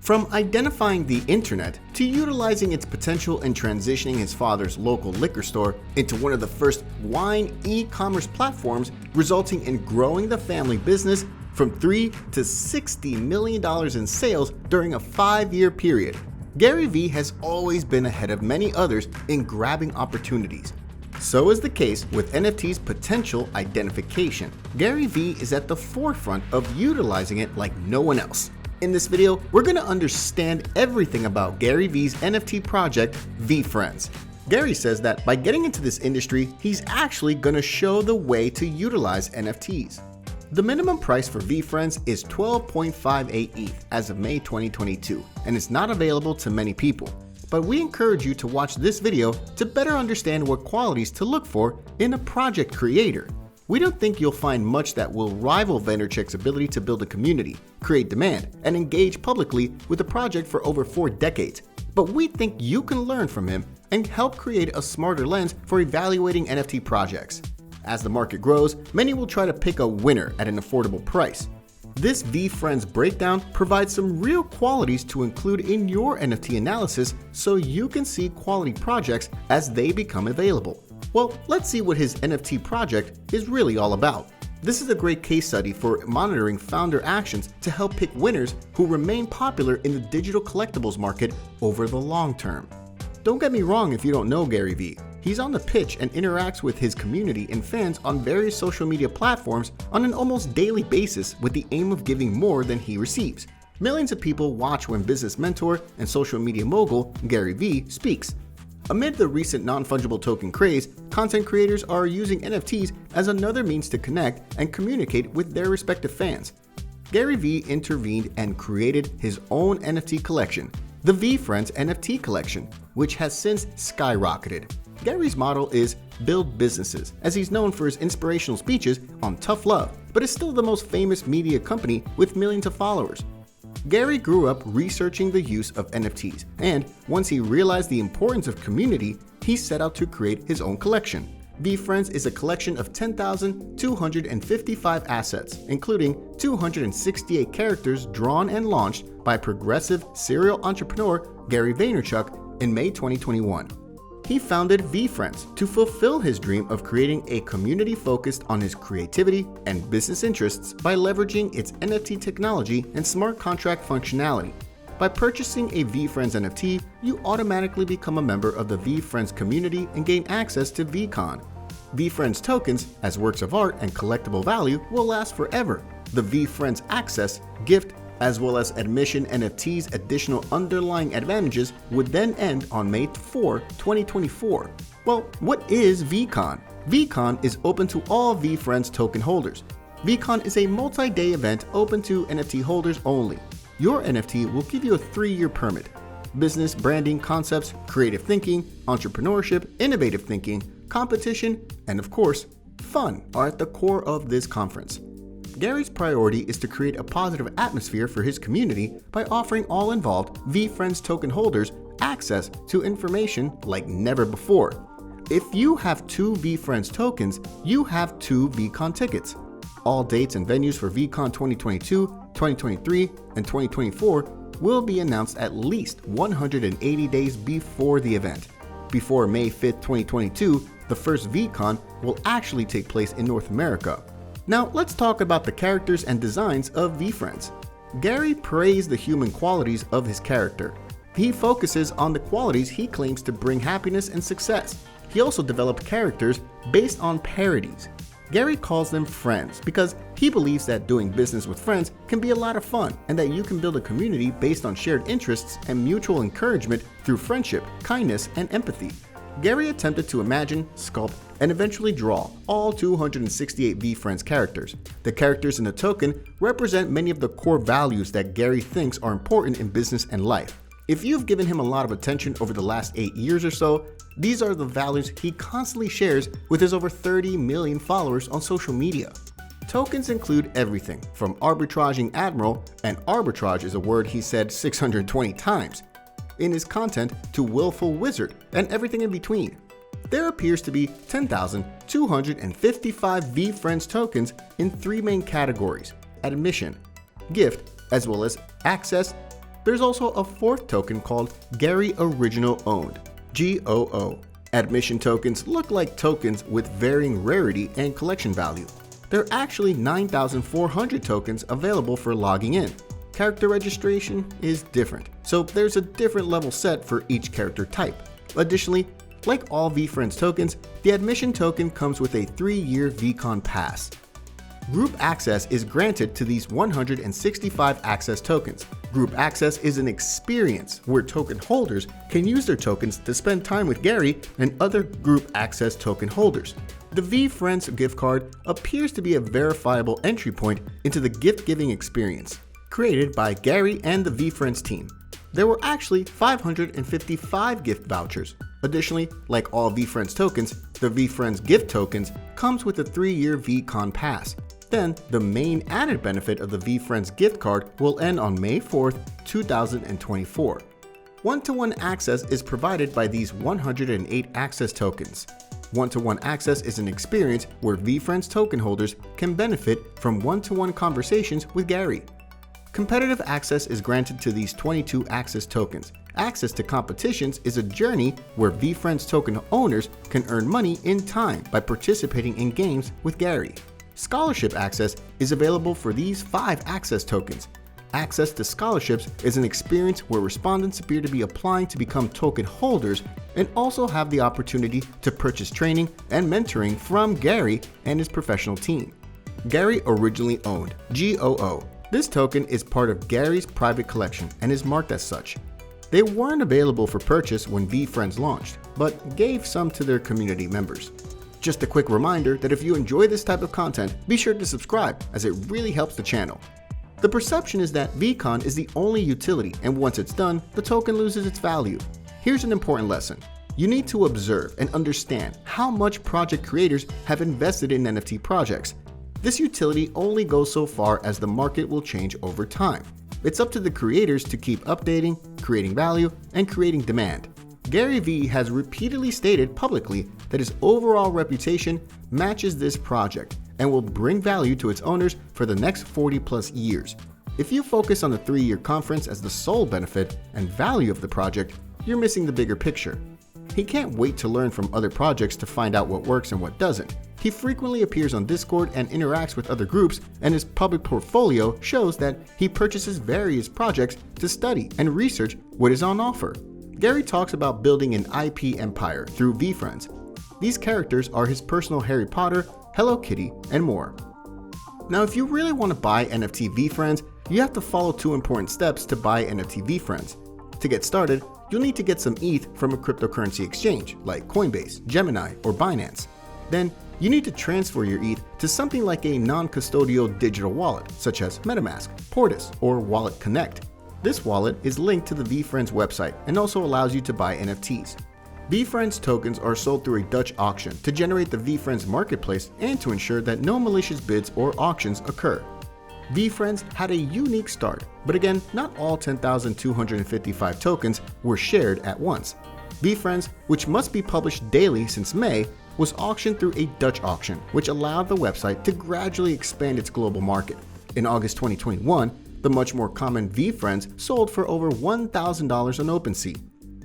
From identifying the internet to utilizing its potential in transitioning his father's local liquor store into one of the first wine e-commerce platforms, resulting in growing the family business from $3 to $60 million in sales during a 5-year period, Garyvee has always been ahead of many others in grabbing opportunities. So is the case with NFT's potential identification. Garyvee is at the forefront of utilizing it like no one else. In this video, we're going to understand everything about Garyvee's NFT project, veefriends. Gary says that by getting into this industry, he's actually going to show the way to utilize NFTs. The minimum price for veefriends is 12.58 ETH as of May 2022, and it's not available to many people. But we encourage you to watch this video to better understand what qualities to look for in a project creator. We don't think you'll find much that will rival Vaynerchuk's ability to build a community, create demand, and engage publicly with a project for over 4 decades. But we think you can learn from him and help create a smarter lens for evaluating NFT projects. As the market grows, many will try to pick a winner at an affordable price. This veefriends breakdown provides some real qualities to include in your NFT analysis so you can see quality projects as they become available. Well, let's see what his NFT project is really all about. This is a great case study for monitoring founder actions to help pick winners who remain popular in the digital collectibles market over the long term. Don't get me wrong if you don't know Garyvee. He's on the pitch and interacts with his community and fans on various social media platforms on an almost daily basis with the aim of giving more than he receives. Millions of people watch when business mentor and social media mogul Garyvee speaks. Amid the recent non-fungible token craze, content creators are using NFTs as another means to connect and communicate with their respective fans. Garyvee intervened and created his own NFT collection, the veefriends NFT collection, which has since skyrocketed. Gary's model is build businesses, as he's known for his inspirational speeches on tough love, but is still the most famous media company with millions of followers. Gary grew up researching the use of NFTs, and once he realized the importance of community, he set out to create his own collection. veefriends is a collection of 10,255 assets, including 268 characters drawn and launched by progressive serial entrepreneur Gary Vaynerchuk in May 2021. He founded veefriends to fulfill his dream of creating a community focused on his creativity and business interests by leveraging its NFT technology and smart contract functionality. By purchasing a veefriends NFT, you automatically become a member of the veefriends community and gain access to veecon. veefriends tokens, as works of art and collectible value, will last forever. The veefriends access, gift, as well as admission NFT's additional underlying advantages would then end on May 4, 2024. Well, what is veecon? veecon is open to all veefriends token holders. veecon is a multi-day event open to NFT holders only. Your NFT will give you a 3-year permit. Business, branding, concepts, creative thinking, entrepreneurship, innovative thinking, competition, and of course, fun are at the core of this conference. Gary's priority is to create a positive atmosphere for his community by offering all involved veefriends token holders access to information like never before. If you have 2 veefriends tokens, you have 2 veecon tickets. All dates and venues for veecon 2022, 2023, and 2024 will be announced at least 180 days before the event. Before May 5, 2022, the first veecon will actually take place in North America. Now let's talk about the characters and designs of veefriends. Gary praised the human qualities of his character. He focuses on the qualities he claims to bring happiness and success. He also developed characters based on parodies. Gary calls them friends because he believes that doing business with friends can be a lot of fun and that you can build a community based on shared interests and mutual encouragement through friendship, kindness, and empathy. Gary attempted to imagine, sculpt, and eventually draw all 268 veefriends characters. The characters in the token represent many of the core values that Gary thinks are important in business and life. If you've given him a lot of attention over the last 8 years or so, these are the values he constantly shares with his over 30 million followers on social media. Tokens include everything from arbitraging admiral, and arbitrage is a word he said 620 times, in his content to willful wizard and everything in between. There appears to be 10,255 veefriends tokens in 3 main categories: admission, gift, as well as access, There's also a fourth token called Gary Original Owned, GOO. Admission tokens look like tokens with varying rarity and collection value. There are actually 9,400 tokens available for logging in. Character registration is different, so there's a different level set for each character type. Additionally, like all veefriends tokens, the admission token comes with a 3-year veecon pass. Group access is granted to these 165 access tokens. Group access is an experience where token holders can use their tokens to spend time with Gary and other group access token holders. The veefriends gift card appears to be a verifiable entry point into the gift-giving experience, created by Gary and the veefriends team. There were actually 555 gift vouchers. Additionally, like all veefriends tokens, the veefriends gift tokens comes with a 3-year veecon pass. Then, the main added benefit of the veefriends gift card will end on May 4th, 2024. One-to-one access is provided by these 108 access tokens. One-to-one access is an experience where veefriends token holders can benefit from one-to-one conversations with Gary. Competitive access is granted to these 22 access tokens. Access to competitions is a journey where veefriends token owners can earn money in time by participating in games with Gary. Scholarship access is available for these 5 access tokens. Access to scholarships is an experience where respondents appear to be applying to become token holders and also have the opportunity to purchase training and mentoring from Gary and his professional team. Gary Originally Owned, GOO. This token is part of Gary's private collection and is marked as such. They weren't available for purchase when veefriends launched, but gave some to their community members. Just a quick reminder that if you enjoy this type of content, be sure to subscribe as it really helps the channel. The perception is that veecon is the only utility, and once it's done, the token loses its value. Here's an important lesson. You need to observe and understand how much project creators have invested in NFT projects. This utility only goes so far as the market will change over time. It's up to the creators to keep updating, creating value, and creating demand. Garyvee has repeatedly stated publicly that his overall reputation matches this project and will bring value to its owners for the next 40+ years. If you focus on the 3-year conference as the sole benefit and value of the project, you're missing the bigger picture. He can't wait to learn from other projects to find out what works and what doesn't. He frequently appears on Discord and interacts with other groups, and his public portfolio shows that he purchases various projects to study and research what is on offer. Gary talks about building an IP empire through veefriends. These characters are his personal Harry Potter, Hello Kitty, and more. Now, if you really want to buy NFT veefriends, you have to follow 2 important steps to buy NFT veefriends. To get started, you'll need to get some ETH from a cryptocurrency exchange like Coinbase, Gemini, or Binance. Then, you need to transfer your ETH to something like a non-custodial digital wallet, such as MetaMask, Portis, or Wallet Connect. This wallet is linked to the veefriends website and also allows you to buy NFTs. veefriends tokens are sold through a Dutch auction to generate the veefriends marketplace and to ensure that no malicious bids or auctions occur. veefriends had a unique start, but again, not all 10,255 tokens were shared at once. veefriends, which must be published daily since May, was auctioned through a Dutch auction, which allowed the website to gradually expand its global market. In August 2021, the much more common veefriends sold for over $1,000 on OpenSea.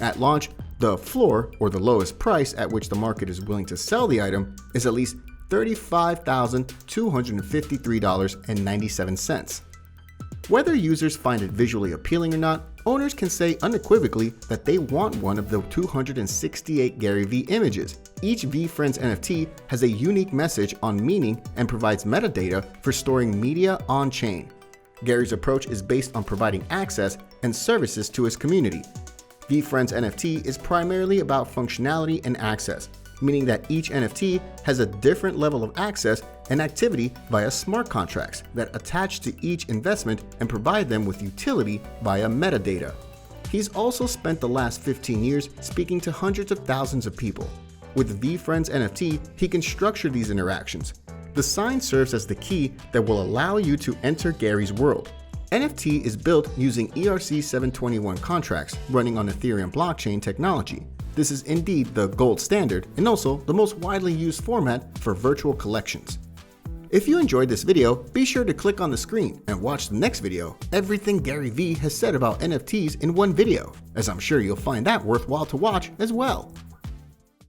At launch, the floor, or the lowest price at which the market is willing to sell the item, is at least $35,253.97. Whether users find it visually appealing or not, owners can say unequivocally that they want one of the 268 Garyvee images. Each veefriends NFT has a unique message on meaning and provides metadata for storing media on-chain. Gary's approach is based on providing access and services to his community. veefriends NFT is primarily about functionality and access, meaning that each NFT has a different level of access and activity via smart contracts that attach to each investment and provide them with utility via metadata. He's also spent the last 15 years speaking to hundreds of thousands of people. With veefriends NFT, he can structure these interactions. The sign serves as the key that will allow you to enter Gary's world. NFT is built using ERC-721 contracts running on Ethereum blockchain technology. This is indeed the gold standard and also the most widely used format for virtual collections. If you enjoyed this video, be sure to click on the screen and watch the next video, everything Gary Vee has said about NFTs in one video, as I'm sure you'll find that worthwhile to watch as well.